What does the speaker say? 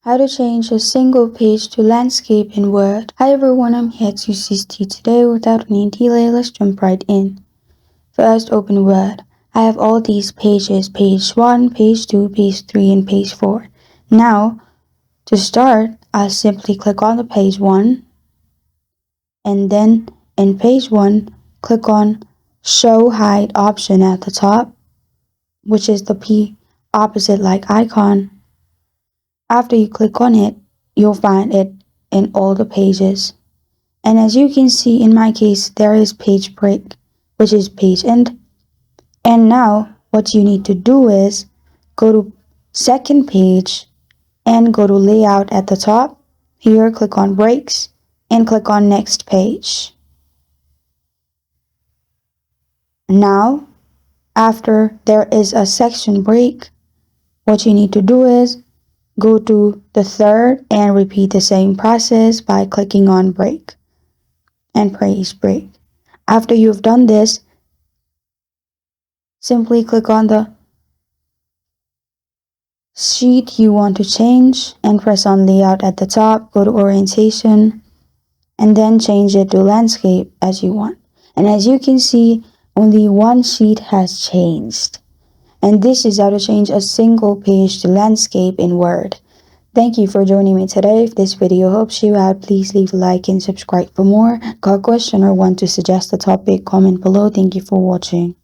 How to change a single page to landscape in Word. Hi everyone, I'm here to assist you today. Without any delay, let's jump right in. First, open Word. I have all these pages, page 1, page 2, page 3, and page 4. Now, to start, I'll simply click on the page 1, and then in page 1, click on Show Hide option at the top, which is the P opposite like icon. After you click on it, you'll find it in all the pages. And as you can see in my case, there is page break, which is page end. And now what you need to do is go to second page and go to layout at the top. Here, click on breaks and click on next page. Now, after there is a section break, what you need to do is go to the third and repeat the same process by clicking on break and page break. After you've done this, simply click on the sheet you want to change and press on layout at the top, go to orientation, and then change it to landscape as you want. And as you can see, only one sheet has changed. And this is how to change a single page to landscape in Word. Thank you for joining me today. If this video helps you out, please leave a like and subscribe for more. Got a question or want to suggest a topic, comment below. Thank you for watching.